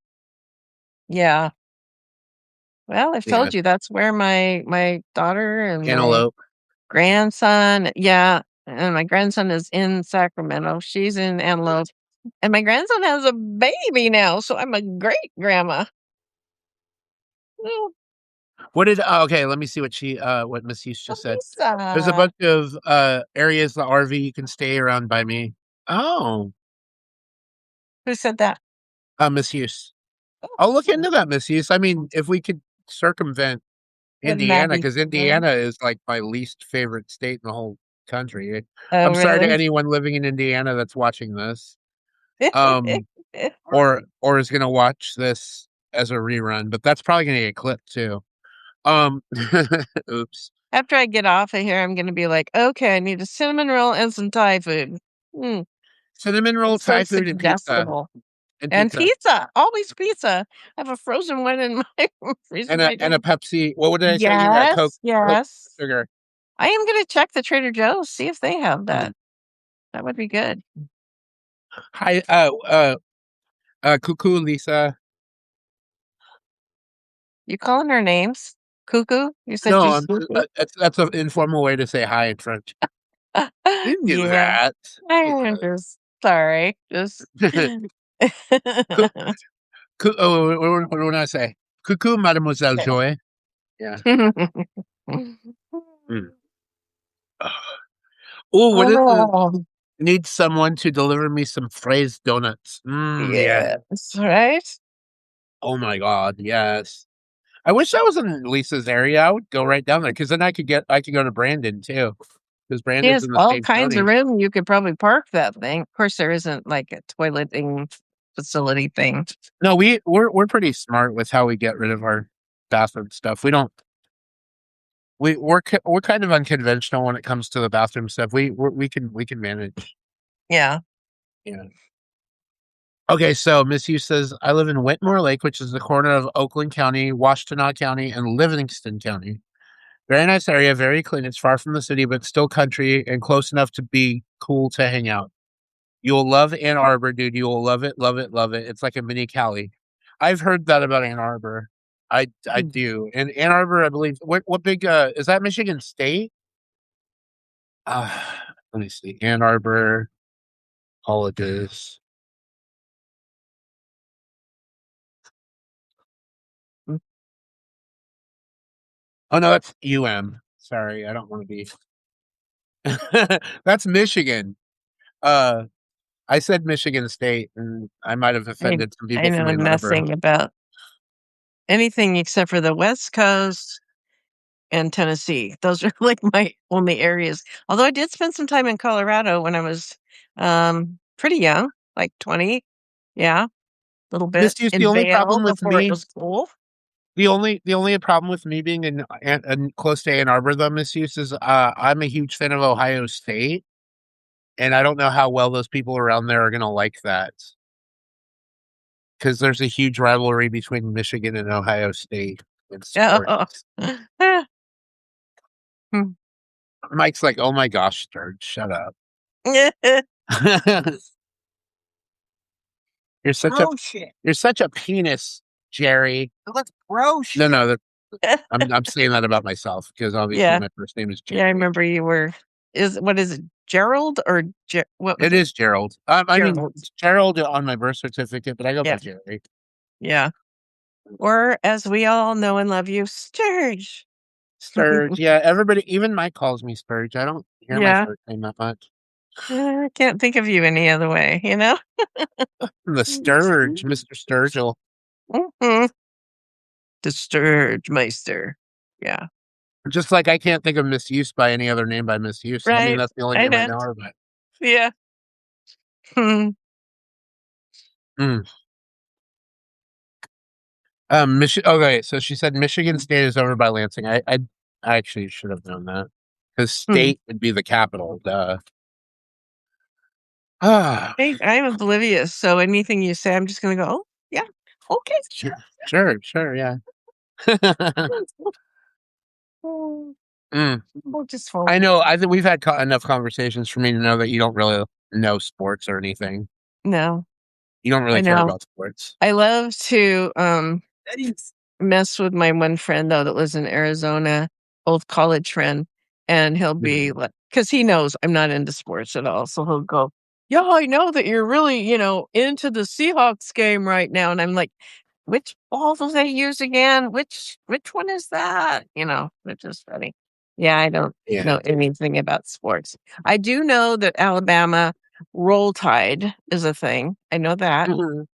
Yeah. Well, I've Yeah, told you that's where my daughter and my Antelope. grandson, yeah, and my grandson is in Sacramento. She's in Antelope, and my grandson has a baby now, so I'm a great grandma. Oh, What did okay, let me see what Miss Hughes just said. There's a Lisa. bunch of areas the RV you can stay around by me. Oh, Who said that? Miss Hughes. Oh, I'll look hmm, into that, Miss Hughes. I mean, if we could circumvent wouldn't that Indiana, be because fun? Indiana is like my least favorite state in the whole country. Oh, I'm sorry to really? anyone living in Indiana that's watching this. Um, or is gonna watch this as a rerun, but that's probably gonna get clipped too. Um, oops. After I get off of here, I'm gonna be like, "Okay, I need a cinnamon roll and some Thai food." Mm, Cinnamon roll, it's so Thai food, and pizza. suggestible. And And pizza. pizza, always pizza. I have a frozen one in my And refrigerator. a Pepsi. What did I say? You got Yes, Coke, yes. sugar. I am gonna check the Trader Joe's, see if they have Mm. that. That would be good. Hi, cuckoo, Lisa. You calling her names? Cuckoo? You said No, she's cuckoo? that's an informal way to say hi in French. You knew Yeah, that. I'm just sorry. Just Coo- what do I say? Cuckoo, Mademoiselle Joy. Yeah. Mm. Oh, what is it? Oh, Need someone to deliver me some phrased donuts. Yeah. yes, right? Oh my God. Yes. I wish I was in Lisa's area. I would go right down there because then I could go to Brandon too because She Brandon's has in the all same kinds of county. room. You could probably park that thing. Of course, there isn't like a toileting facility thing. No, we're pretty smart with how we get rid of our bathroom stuff. We don't we're kind of unconventional when it comes to the bathroom stuff. We can manage. Yeah. Yeah. Okay, so Miss Hughes says, I live in Whitmore Lake, which is the corner of Oakland County, Washtenaw County, and Livingston County. Very nice area, very clean. It's far from the city, but still country and close enough to be cool to hang out. You'll love Ann Arbor, dude. You will love it, love it, love it. It's like a mini Cali. I've heard that about Ann Arbor. I Mm. do. And Ann Arbor, I believe, what big is that Michigan State? Uh, let me see. Ann Arbor colleges. Oh no, that's UM. Sorry, I don't want to be. That's Michigan. Uh, I said Michigan State, and I might have I offended some I people from know Ann Arbor. nothing about anything except for the West Coast and Tennessee. Those are like my only areas. Although I did spend some time in Colorado when I was pretty young, like 20. Yeah, a little bit Misty, in the only Vail problem with before it me, was cool. the only problem with me being in close to Ann Arbor, though, Misuse is I'm a huge fan of Ohio State, and I don't know how well those people around there are gonna like that because there's a huge rivalry between Michigan and Ohio State in Oh. sports. Hmm. Mike's like, "Oh my gosh, Sturge, shut up." You're such a Bro shit. you're such a penis, Jerry. Let's bro No, shit. no, I'm saying that about myself because obviously Yeah. my first name is Yeah, I Jerry. remember you were what is it? Gerald or what was It it? is Gerald. I mean Gerald. it's Gerald on my birth certificate, but I go by Yeah. Jerry. Yeah. Or as we all know and love you, Sturge. Sturge. Yeah, everybody, even Mike calls me Sturge. I don't hear my Yeah. first name that much. I can't think of you any other way, you know? The Sturge, Mr. Sturgill. Mhm. The Sturge Meister. Yeah. Just like I can't think of misuse by any other name by misuse. I mean, Right. that's the only I name I know. know her by. Yeah. Hmm. Mm. Okay, so she said Michigan State is over by Lansing. I actually should have known that because Hmm. state would be the capital. Duh. Ah, I'm oblivious. So anything you say, I'm just going to go, oh, yeah. Okay. sure, sure, yeah. Oh, Mm. we'll just hold. I know. I think we've had enough conversations for me to know that you don't really know sports or anything. No, You don't I really care know. about sports. I love to mess with my one friend though that lives in Arizona, old college friend, and he'll be Mhm. like, because he knows I'm not into sports at all, so he'll go, "Yeah, I know that you're really, into the Seahawks game right now," and I'm like, "Which ball do they use again? Which one is that?" Which is funny. Yeah, I don't Yeah. know anything about sports. I do know that Alabama Roll Tide is a thing. I know that. Mhm.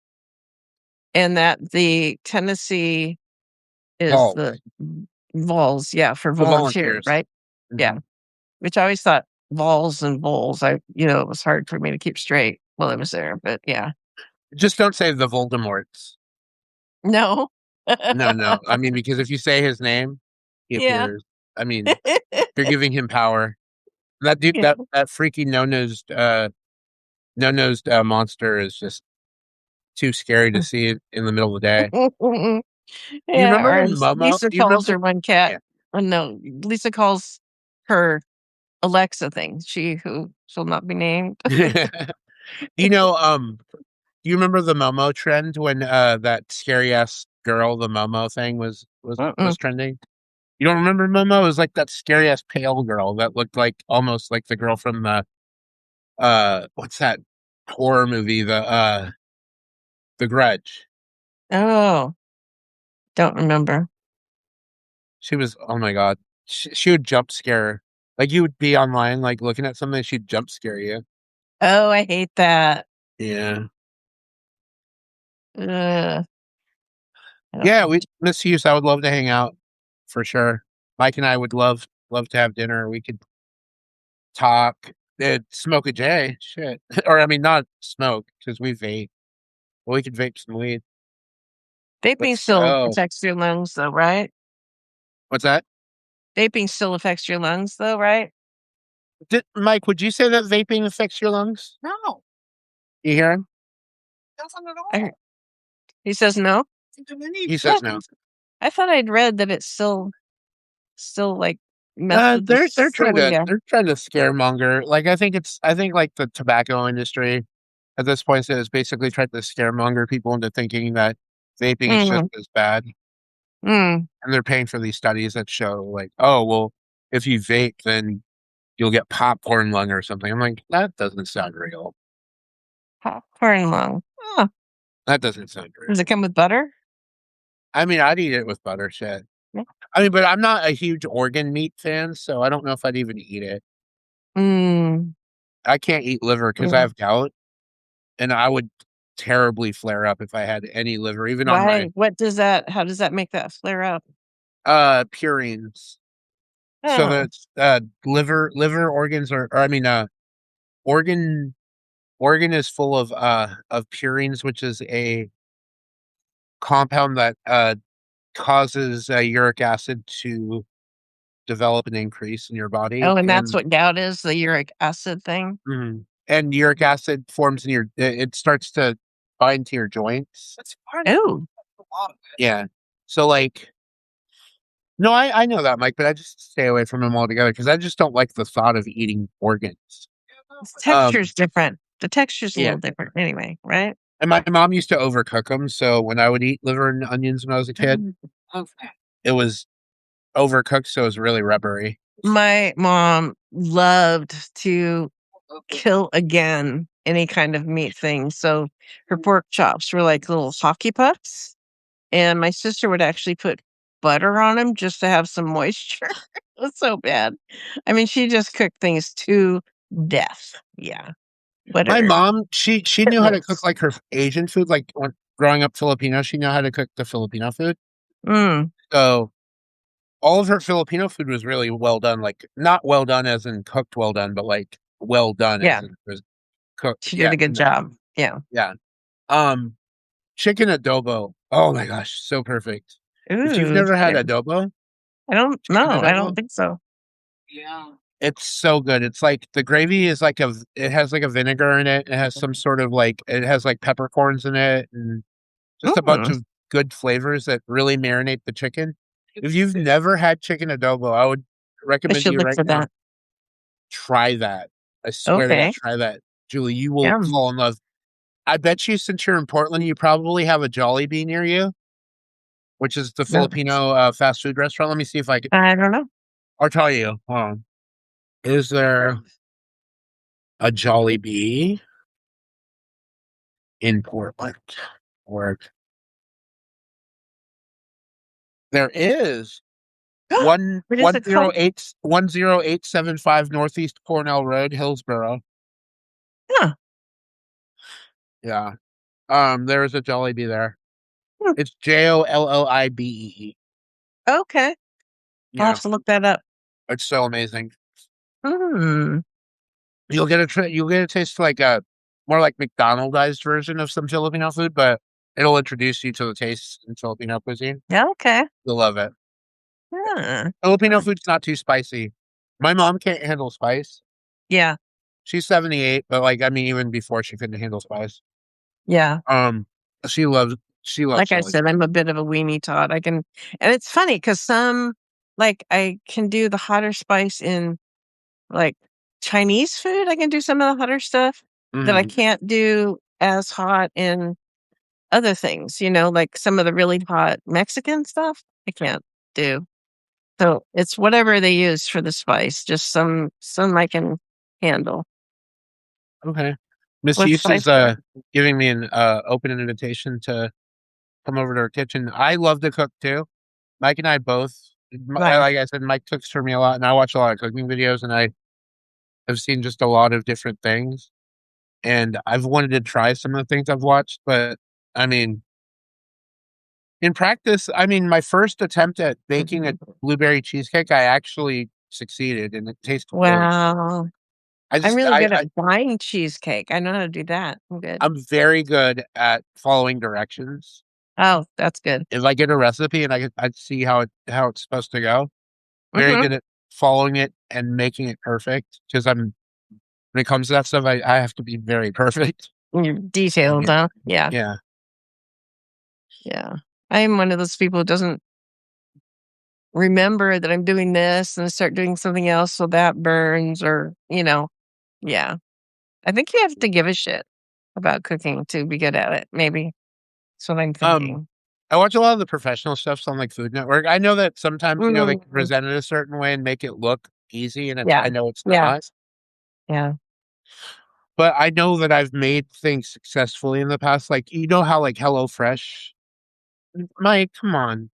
And that the Tennessee is Balls. the Vols, yeah, for The volunteer, volunteers. right? Yeah, Mhm. which I always thought Vols and Bowls, it was hard for me to keep straight while I was there, but yeah. Just don't say the Voldemorts. No. No, no. I mean, because if you say his name, he Yeah. appears. I mean, you're giving him power. That dude, Yeah. that freaky no nosed monster is just too scary to see it in the middle of the day. Do you Yeah, remember or when as Momo? Lisa Do you calls remember? her one cat Yeah. no, Lisa calls her Alexa thing, she who shall not be named. You know, do you remember the Momo trend when that scary ass girl, the Momo thing was Mm-mm. trending? You don't remember Momo? It was like that scary ass pale girl that looked like almost like the girl from the what's that horror movie? The Grudge. Oh, don't remember. She was, oh my God. She would jump scare. Like you would be online, like looking at something, she'd jump scare you. Oh, I hate that. Yeah. Ugh, I don't Yeah, we Miss Hughes, I would love to hang out for sure. Mike and I would love to have dinner. We could talk, smoke a J, shit. Or I mean not smoke, because we vape. But we could vape some weed. vaping Let's still go. affects your lungs though, right? What's that? Vaping still affects your lungs though, right? Mike, would you say that vaping affects your lungs? No, You hear him? doesn't at all. He says no? He Yeah, says no. I thought I'd read that it still, like, messed with the cilia. They're trying to scaremonger. Like I think like the tobacco industry at this point is basically trying to scaremonger people into thinking that vaping is just Mhm, as bad, mm. and they're paying for these studies that show like, oh well, if you vape, then you'll get popcorn lung or something. I'm like, that doesn't sound real. Popcorn lung. Huh. That doesn't sound Does real. it come with butter? I mean, I'd eat it with butter, shit. Yeah. I mean, but I'm not a huge organ meat fan, so I don't know if I'd even eat it. Mm, I can't eat liver because I yeah. have gout, and I would terribly flare up if I had any liver, even on my Why? How does that make that flare up? purines. So Oh. that's liver organs are or I mean organ organ is full of purines, which is a compound that causes uric acid to develop and increase in your body, Oh, and that's what gout is, the uric acid thing? and uric acid forms in your it starts to bind to your joints. That's part of Oh. a lot of it. Yeah. So like no, I know that, Mike, but I just stay away from them altogether because I just don't like the thought of eating organs. The Um, texture's different. The texture's a yeah. little different anyway, right? And my mom used to overcook them, so when I would eat liver and onions when I was a kid, Mhm. it was overcooked, so it was really rubbery. My mom loved to kill again any kind of meat thing, so her pork chops were like little hockey pucks, and my sister would actually put butter on them just to have some moisture. It was so bad. I mean, she just cooked things to death. Yeah. My Butter. mom, she knew how to cook like her Asian food, like when growing up Filipino, she knew how to cook the Filipino food. Mm, So all of her Filipino food was really well done, like not well done as in cooked well done, but like well done as yeah, in it was cooked. she did Yeah, a good job. Yeah. yeah. Um, chicken adobo. Oh my gosh, so perfect. If you've Ooh, never had chicken. adobo, I don't chicken know. I adobo, don't think so. it's so good. It's like the gravy is like it has like a vinegar in it. It has some sort of like it has like peppercorns in it and just a bunch Mm, of good flavors that really marinate the chicken. If you've never had chicken adobo, I would I recommend should you look right for now, that. try that. I swear to God, Okay. try that. Julie, you will Yeah. fall in love. I bet you since you're in Portland, you probably have a Jollibee near you, which is the No, Filipino fast food restaurant. Let me see if I can. I don't know. I'll tell you. Hold on. Is there a Jollibee in Portland? Or there is What is it called? 10875 Northeast Cornell Road, Hillsboro. Huh. Yeah. There is a Jollibee there. Hmm. It's Jollibee. Okay. I'll Yeah, have to look that up. it's so amazing. Mm. You'll get a taste like a more like McDonaldized version of some Filipino food, but it'll introduce you to the taste in Filipino cuisine. Yeah, okay. You'll love it. Yeah. Filipino Huh. food's not too spicy. My mom can't handle spice. Yeah. She's 78, but like I mean, even before she couldn't handle spice. Yeah. Um, she loves she loves Like I chili. said, I'm a bit of a weenie Todd. And it's funny because like, I can do the hotter spice in, like, Chinese food. I can do some of the hotter stuff that I Mhm. can't do as hot in other things, like some of the really hot Mexican stuff, I can't do. So, it's whatever they use for the spice, just some I can handle. Okay. Miss What Hughes spice is do you like? giving me an open invitation to come over to her kitchen. I love to cook too. Mike and I both, Nice. like I said, Mike cooks for me a lot, and I watch a lot of cooking videos, and I have seen just a lot of different things. And I've wanted to try some of the things I've watched, but I mean, in practice, I mean, my first attempt at baking a blueberry cheesecake, I actually succeeded, and it tasted really good. Wow. I I'm just, really good at buying cheesecake. I know how to do that. I'm good. I'm very good at following directions. Oh, that's good. If I get a recipe and I see how it's supposed to go, very Mhm. good at following it and making it perfect because when it comes to that stuff, I have to be very perfect. You're detailed, Yeah. huh? Yeah, Yeah. yeah. I'm one of those people who doesn't remember that I'm doing this and start doing something else, so that burns or, yeah. I think you have to give a shit about cooking to be good at it, maybe. That's what I'm Um, thinking. I watch a lot of the professional stuff on like Food Network. I know that sometimes, they can Mhm. present it a certain way and make it look easy, and Yeah, I know it's yeah, not. yeah. But I know that I've made things successfully in the past. Like, how like HelloFresh, Mike, come on,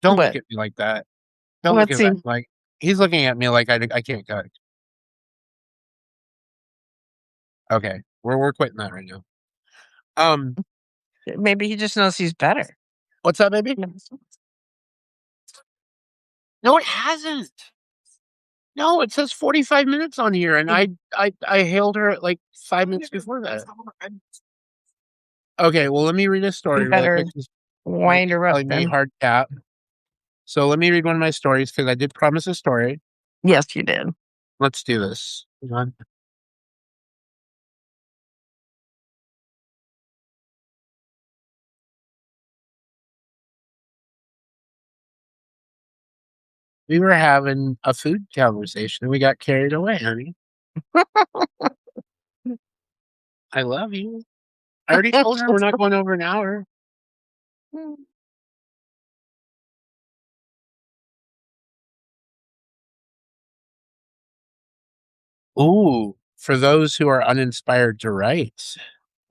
don't look But at me like that. Don't look let's at see. that. Like he's looking at me like I can't cook. Okay, we're quitting that right now. Um, Maybe he just knows he's better. what's up, baby? Yes. No, it hasn't. No, it says 45 minutes on here, and I hailed her at like 5 minutes before that. Okay, well, let me read a You story really better quick 'cause Mike wind is her up telling me then. hard cap. So let me read one of my stories because I did promise a story. Yes, you did. Let's do this. Hang on. We were having a food conversation and we got carried away, honey. I love you. I already told her we're not going over an hour. Ooh, for those who are uninspired to write,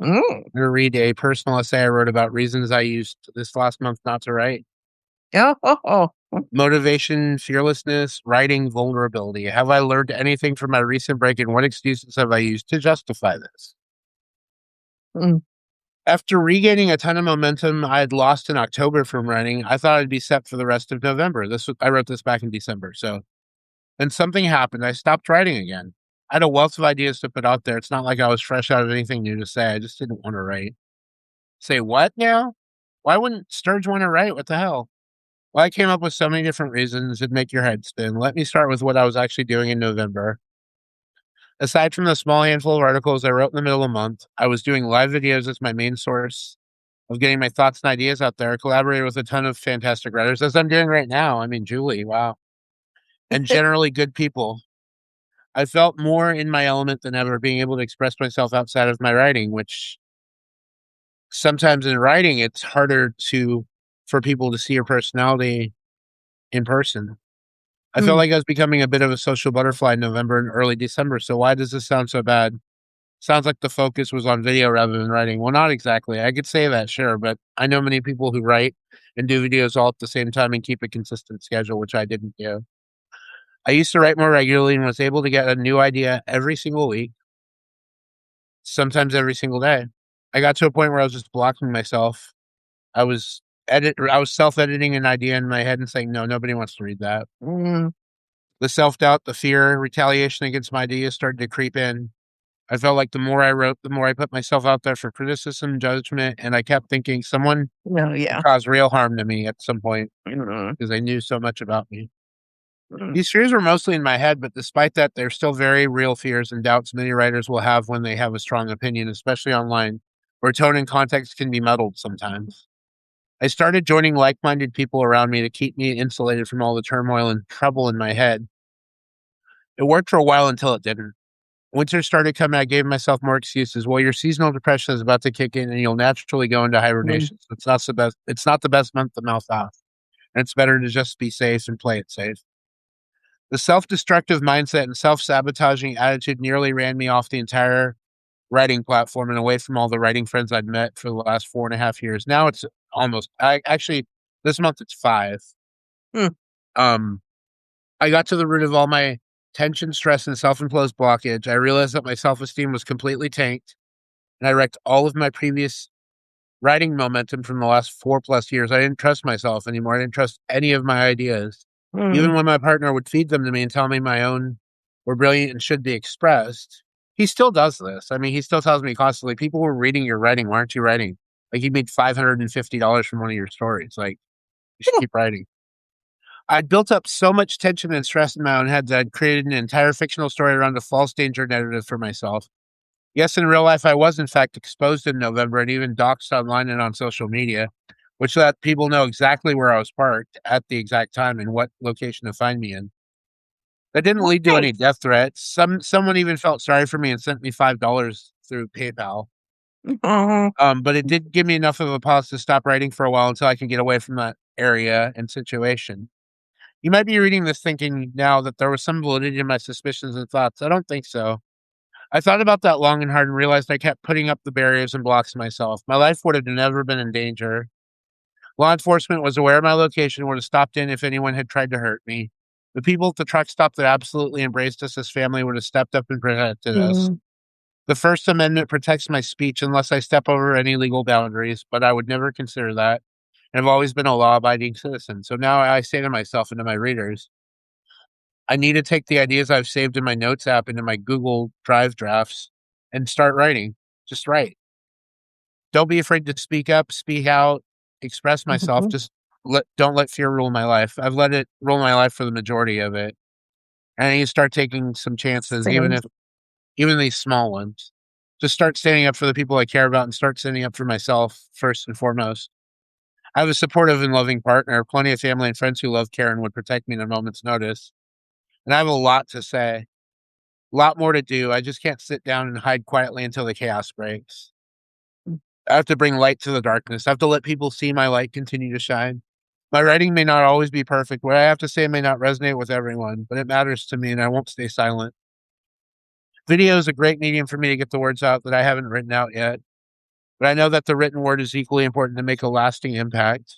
Mm. I'm gonna read a personal essay I wrote about reasons I used this last month not to write. Oh, oh, oh. Motivation, fearlessness, writing, vulnerability. Have I learned anything from my recent break, and what excuses have I used to justify this? Mm. After regaining a ton of momentum I had lost in October from writing, I thought I'd be set for the rest of November. I wrote this back in December. So then something happened. I stopped writing again. I had a wealth of ideas to put out there. It's not like I was fresh out of anything new to say. I just didn't want to write. Say what now? Why wouldn't Sturge want to write? What the hell? Well, I came up with so many different reasons it'd make your head spin. Let me start with what I was actually doing in November. Aside from the small handful of articles I wrote in the middle of the month, I was doing live videos as my main source of getting my thoughts and ideas out there. I collaborated with a ton of fantastic writers, as I'm doing right now. I mean, Julie, wow. And generally good people. I felt more in my element than ever, being able to express myself outside of my writing, which sometimes in writing, it's harder for people to see your personality in person. I felt Mm. like I was becoming a bit of a social butterfly in November and early December. So why does this sound so bad? Sounds like the focus was on video rather than writing. Well, not exactly. I could say that, sure, but I know many people who write and do videos all at the same time and keep a consistent schedule, which I didn't do. I used to write more regularly and was able to get a new idea every single week, sometimes every single day. I got to a point where I was just blocking myself. I was self-editing an idea in my head and saying, no, nobody wants to read that. Mm. The self-doubt, the fear, retaliation against my ideas started to creep in. I felt like the more I wrote, the more I put myself out there for criticism, judgment, and I kept thinking someone Oh, would yeah. cause real harm to me at some point Mm. because they knew so much about me. Mm. These fears were mostly in my head, but despite that, they're still very real fears and doubts many writers will have when they have a strong opinion, especially online, where tone and context can be muddled sometimes. I started joining like minded people around me to keep me insulated from all the turmoil and trouble in my head. It worked for a while until it didn't. Winter started coming, I gave myself more excuses. Well, your seasonal depression is about to kick in and you'll naturally go into Mm. hibernation. So it's not the best month to mouth off. And it's better to just be safe and play it safe. The self-destructive mindset and self-sabotaging attitude nearly ran me off the entire writing platform and away from all the writing friends I'd met for the last 4.5 years. Now it's I actually, this month it's 5. Mm. Um, I got to the root of all my tension, stress, and self-imposed blockage. I realized that my self-esteem was completely tanked, and I wrecked all of my previous writing momentum from the last 4+ years. I didn't trust myself anymore. I didn't trust any of my ideas. Mm. Even when my partner would feed them to me and tell me my own were brilliant and should be expressed, he still does this. I mean, he still tells me constantly, people were reading your writing. Why aren't you writing? Like, you made $550 from one of your stories. Like, you should keep writing. I'd built up so much tension and stress in my own head that I'd created an entire fictional story around a false danger narrative for myself. Yes, in real life, I was in fact exposed in November and even doxxed online and on social media, which let people know exactly where I was parked at the exact time and what location to find me in. That didn't lead to any Nice. death threats. Someone even felt sorry for me and sent me $5 through PayPal. Oh, But it did give me enough of a pause to stop writing for a while until I can get away from that area and situation. You might be reading this thinking now that there was some validity in my suspicions and thoughts. I don't think so. I thought about that long and hard and realized I kept putting up the barriers and blocks myself. My life would have never been in danger. Law enforcement was aware of my location, would have stopped in if anyone had tried to hurt me. The people at the truck stop that absolutely embraced us as family would have stepped up and protected us. mm, The First Amendment protects my speech unless I step over any legal boundaries, but I would never consider that. And I've always been a law abiding citizen. So now I say to myself and to my readers, I need to take the ideas I've saved in my notes app into my Google Drive drafts and start writing. Just write. Don't be afraid to speak up, speak out, express myself. mhm. Just don't let fear rule my life. I've let it rule my life for the majority of it. And I need to start taking some chances, Same. even these small ones. Just start standing up for the people I care about and start standing up for myself first and foremost. I have a supportive and loving partner, plenty of family and friends who love, care, and would protect me in a moment's notice. And I have a lot to say, a lot more to do. I just can't sit down and hide quietly until the chaos breaks. I have to bring light to the darkness. I have to let people see my light continue to shine. My writing may not always be perfect. What I have to say may not resonate with everyone, but it matters to me and I won't stay silent. Video is a great medium for me to get the words out that I haven't written out yet, but I know that the written word is equally important to make a lasting impact.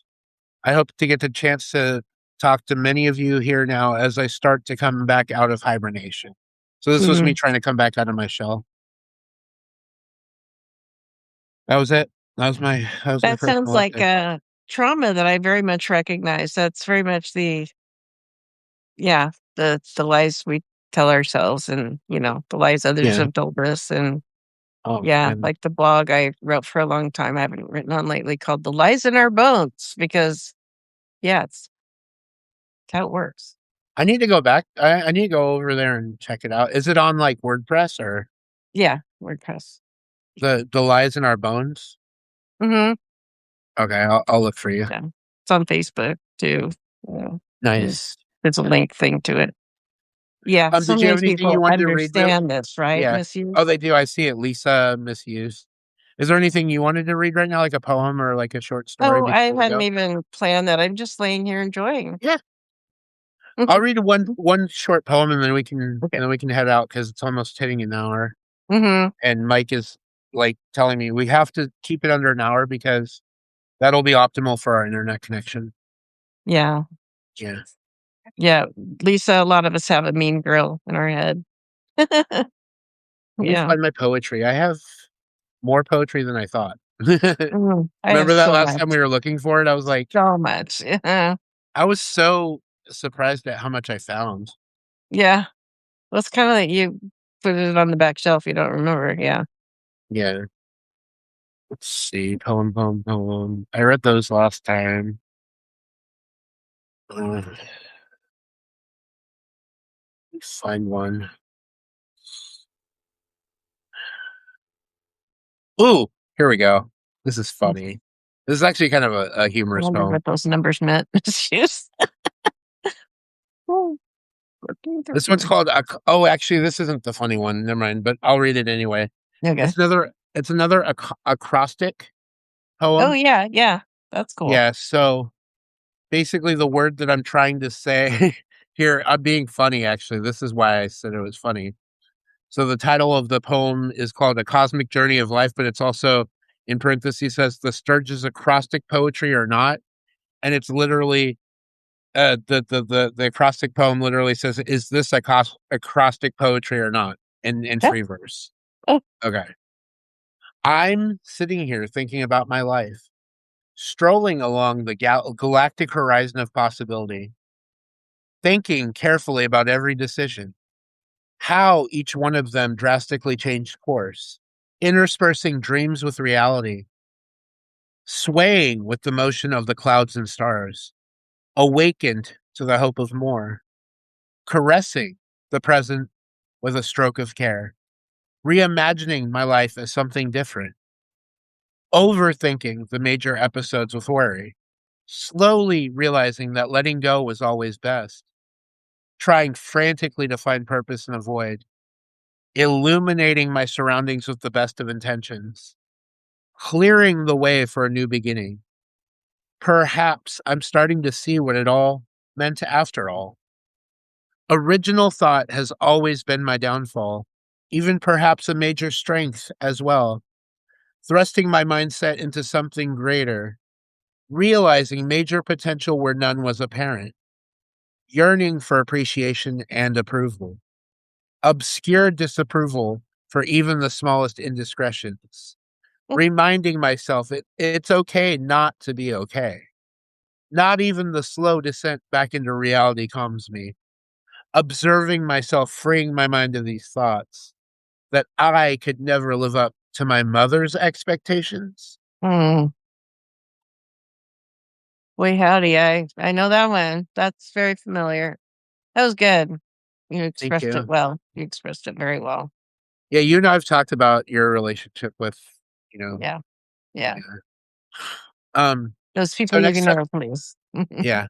I hope to get the chance to talk to many of you here now as I start to come back out of hibernation. So this was me Mm. trying to come back out of my shell. That was it. That was my That personal sounds like update. a trauma that I very much recognize. That's very much yeah, the lies we tell ourselves and, the lies others Yeah. have told us. And Oh yeah, man. like the blog I wrote for a long time, I haven't written on lately, called The Lies in Our Bones, because yeah, it's how it works. I need to go back. I need to go over there and check it out. Is it on like WordPress or Yeah, WordPress. the lies in our bones? Mhm. Okay, I'll look for you. Yeah. It's on Facebook too. Yeah. There's Nice. there's a link thing to it. Yeah, so Did you many have anything you people wanted to read real understand this, right? Yeah. Oh, Misuse. they do, I see it, Lisa Misuse. Is there anything you wanted to read right now, like a poem or like a short story Oh, I before we hadn't go? even planned that. I'm just laying here enjoying. Yeah. I'll read one short poem and then Okay. we can head out because it's almost hitting an hour. Mhm. And Mike is like telling me we have to keep it under an hour because that'll be optimal for our internet connection. Yeah. Yeah. Yeah. Lisa, a lot of us have a mean girl in our head. Let me Yeah. find my poetry. I have more poetry than I thought. I have Remember that so last time much. we were looking for it? So much. I was so surprised at how much I found. Yeah. Well, it's kinda like you put it on the back shelf, you don't remember, yeah. Yeah. Let's see. Poem. I read those last time. Let's find one. Ooh, here we go. This is I funny. This is actually kind of a humorous wondered poem. what those numbers meant. Misuse. Oh, 14, This one's 13. called oh, actually, this isn't the funny one. Never mind, but I'll read it anyway. Okay. It's another acrostic Oh, poem. yeah, yeah. That's cool. Yeah, so basically the word that I'm trying to say here, I'm being funny actually. This is why I said it was funny. So the title of the poem is called A Cosmic Journey of Life, but it's also in parentheses says the Sturge's acrostic poetry or not. And it's literally the acrostic poem literally says, is this acrostic poetry or not? In Yeah. free verse. Oh, Okay. I'm sitting here thinking about my life, strolling along the galactic horizon of possibility, thinking carefully about every decision, how each one of them drastically changed course, interspersing dreams with reality, swaying with the motion of the clouds and stars, awakened to the hope of more, caressing the present with a stroke of care, reimagining my life as something different, overthinking the major episodes with worry, slowly realizing that letting go was always best, trying frantically to find purpose in a void, illuminating my surroundings with the best of intentions, clearing the way for a new beginning. Perhaps I'm starting to see what it all meant after all. Original thought has always been my downfall, even perhaps a major strength as well, thrusting my mindset into something greater, realizing major potential where none was apparent, yearning for appreciation and approval, obscure disapproval for even the smallest indiscretions, reminding myself it's okay not to be okay. Not even the slow descent back into reality calms me. Observing myself freeing my mind of these thoughts that I could never live up to my mother's expectations. Mm. Boy, howdy. I know that one. That's very familiar. That was good. You Thank expressed it you. well. You expressed it very well. Yeah, you and I have talked about your relationship with, you know, Yeah. Yeah. yeah. Um, Those people so you next can time, never please. yeah,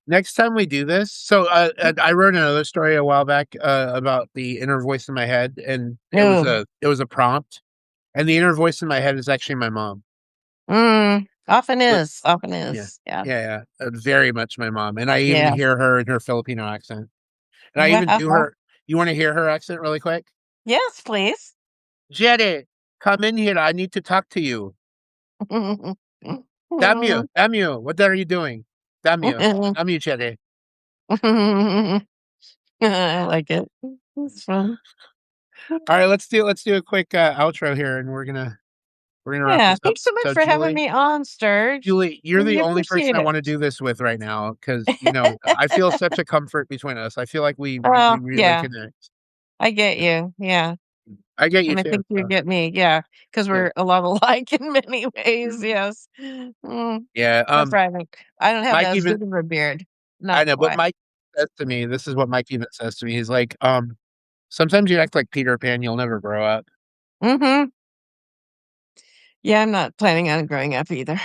next time we do this, so and I wrote another story a while back about the inner voice in my head, and No. it was a prompt, and the inner voice in my head is actually my mom. Often So, is. Often yeah, is. Yeah. very much my mom, and I even Yeah. hear her in her Filipino accent, and I even do Wow. her. You want to hear her accent really quick? Yes, please. Jerry, come in here. I need to talk to you. Damn you, damn you. What are you doing? Damn you, Jerry. I like it. It's fun. All right, let's do a quick outro here, and we're gonna wrap Yeah. this up. Thanks so much So, for having me on, Sturge. Julie, you're the Really only person appreciate I it. want to do this with right now because you know I feel such a comfort between us. I feel like we Oh, really yeah. connect. I get Yeah. you. Yeah. I get you And I too. think you So, get me. Yeah. Because yeah, we're a lot alike in many ways. Yes. yeah. That's right. I don't have Mike as even good of a beard. I Not know, but quite. Mike says to me, this is what Mike even says to me. He's like, sometimes you act like Peter Pan, you'll never grow up. Mm-hmm. Yeah, I'm not planning on growing up either.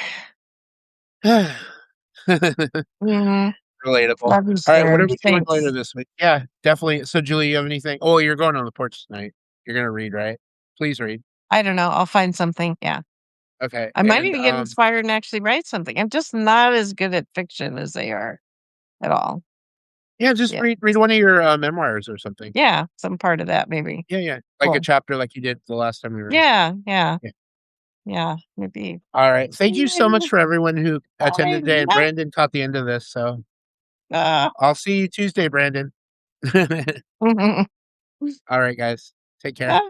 Mhm. Relatable. Love you, All right, what are Sturge. we doing later Thanks. this week? Yeah, definitely. So, Julie, you have anything? Oh, you're going on the porch tonight. You're gonna read, right? Please read. I don't know. I'll find something. Yeah. Okay, I might and even get inspired and actually write something. I'm just not as good at fiction as they are at all. yeah, just Yeah. read one of your memoirs or something. Yeah. Some part of that, maybe. Yeah, yeah, like a Cool. chapter like you did the last time we were. Yeah. Yeah. Yeah. Yeah. Maybe. All right. Thank you so much for everyone who attended today. And Yeah. Brandon caught the end of this, so Uh, I'll see you Tuesday, Brandon. All right, guys. Take care.